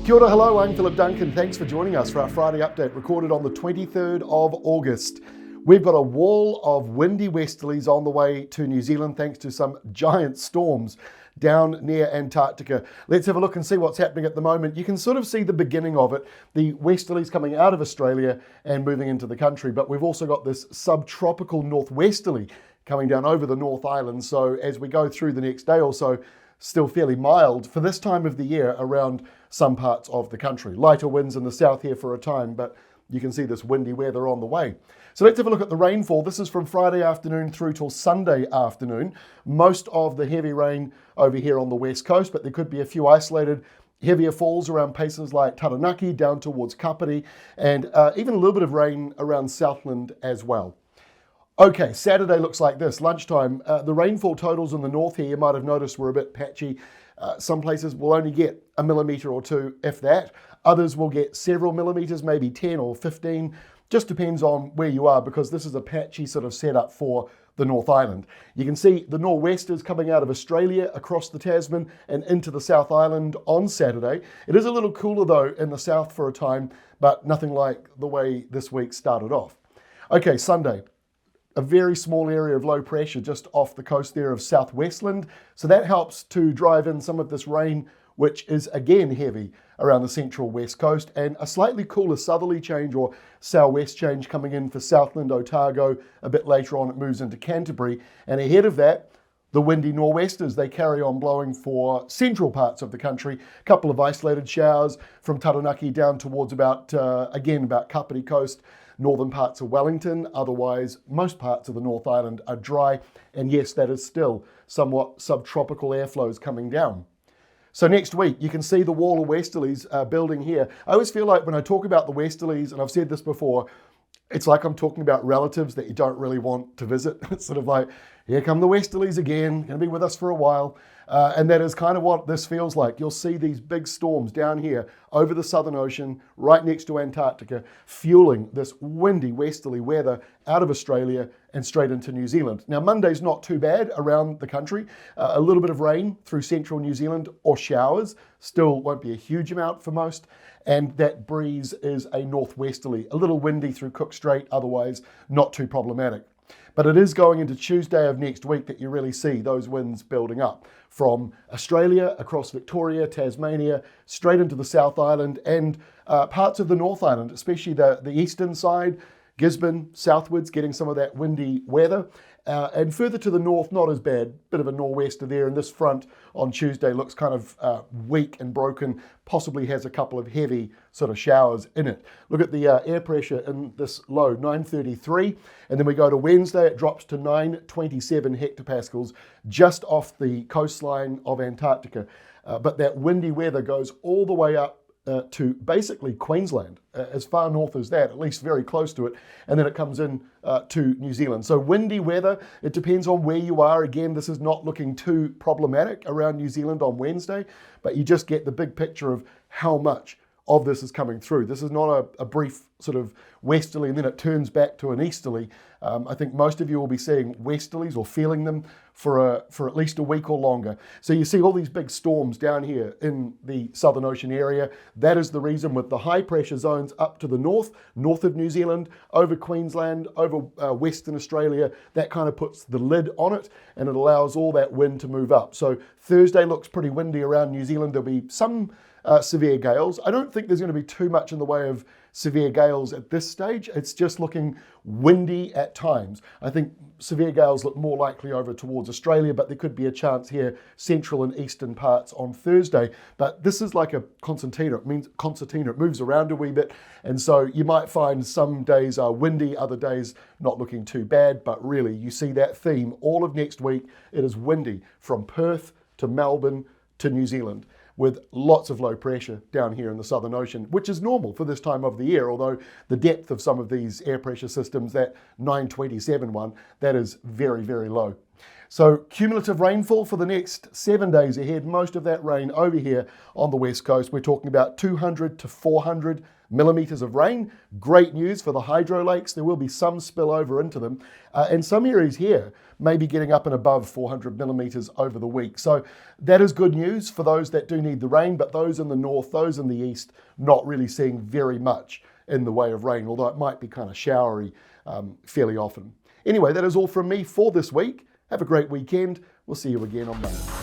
Kia ora, hello, I'm Philip Duncan. Thanks for joining us for our Friday update recorded on the 23rd of August. We've got a wall of windy westerlies on the way to New Zealand thanks to some giant storms down near Antarctica. Let's have a look and see what's happening at the moment. You can sort of see the beginning of it, the westerlies coming out of Australia and moving into the country, but we've also got this subtropical northwesterly coming down over the North Island. So as we go through the next day or so, still fairly mild for this time of the year around some parts of the country. Lighter winds in the south here for a time, but you can see this windy weather on the way. So let's have a look at the rainfall. This is from Friday afternoon through till Sunday afternoon. Most of the heavy rain over here on the west coast, but there could be a few isolated heavier falls around places like Taranaki down towards Kapiti, and even a little bit of rain around Southland as well. Okay, Saturday looks like this. Lunchtime, the rainfall totals in the north here, you might have noticed, were a bit patchy. Some places will only get a millimetre or two, if that. Others will get several millimetres, maybe 10 or 15. Just depends on where you are, because this is a patchy sort of setup for the North Island. You can see the nor'westers coming out of Australia across the Tasman and into the South Island on Saturday. It is a little cooler though in the south for a time, but nothing like the way this week started off. Okay, Sunday. A very small area of low pressure just off the coast there of southwestland. So that helps to drive in some of this rain, which is again heavy around the central west coast, and a slightly cooler southerly change or southwest change coming in for Southland, Otago. A bit later on it moves into Canterbury, and ahead of that the windy nor'westers, they carry on blowing for central parts of the country. A couple of isolated showers from Taranaki down towards about Kapiti Coast, northern parts of Wellington. Otherwise, most parts of the North Island are dry, and yes, that is still somewhat subtropical airflows coming down. So next week, you can see the wall of westerlies building here. I always feel like when I talk about the westerlies, and I've said this before, it's like I'm talking about relatives that you don't really want to visit. It's sort of like, here come the westerlies again, going to be with us for a while. And that is kind of what this feels like. You'll see these big storms down here over the Southern Ocean, right next to Antarctica, fueling this windy westerly weather out of Australia and straight into New Zealand. Now, Monday's not too bad around the country. A little bit of rain through central New Zealand or showers. Still won't be a huge amount for most. And that breeze is a northwesterly, a little windy through Cook Strait, otherwise not too problematic. But it is going into Tuesday of next week that you really see those winds building up from Australia, across Victoria, Tasmania, straight into the South Island and parts of the North Island, especially the eastern side, Gisborne, southwards, getting some of that windy weather. And further to the north, not as bad, bit of a nor'wester there, and this front on Tuesday looks kind of weak and broken, possibly has a couple of heavy sort of showers in it. Look at the air pressure in this low, 933, and then we go to Wednesday, it drops to 927 hectopascals, just off the coastline of Antarctica. But that windy weather goes all the way up to basically Queensland, as far north as that, at least very close to it, and then it comes in to New Zealand. So windy weather, it depends on where you are. Again, this is not looking too problematic around New Zealand on Wednesday, but you just get the big picture of how much of this is coming through. This is not a brief sort of westerly and then it turns back to an easterly. I think most of you will be seeing westerlies or feeling them for at least a week or longer. So you see all these big storms down here in the Southern Ocean area. That is the reason, with the high pressure zones up to the north of New Zealand, over Queensland, over Western Australia, that kind of puts the lid on it and it allows all that wind to move up. So Thursday looks pretty windy around New Zealand. There'll be some severe gales. I don't think there's going to be too much in the way of severe gales at this stage. It's just looking windy at times. I think severe gales look more likely over towards Australia, but there could be a chance here, central and eastern parts on Thursday. But this is like a concertina. It means concertina. It moves around a wee bit. And so you might find some days are windy, other days not looking too bad. But really, you see that theme all of next week. It is windy from Perth to Melbourne to New Zealand, with lots of low pressure down here in the Southern Ocean, which is normal for this time of the year, although the depth of some of these air pressure systems, that 927 one, that is very, very low. So cumulative rainfall for the next 7 days ahead, most of that rain over here on the west coast. We're talking about 200 to 400 millimetres of rain. Great news for the hydro lakes. There will be some spillover into them. And some areas here may be getting up and above 400 millimetres over the week. So that is good news for those that do need the rain, but those in the north, those in the east, not really seeing very much in the way of rain, although it might be kind of showery fairly often. Anyway, that is all from me for this week. Have a great weekend. We'll see you again on Monday.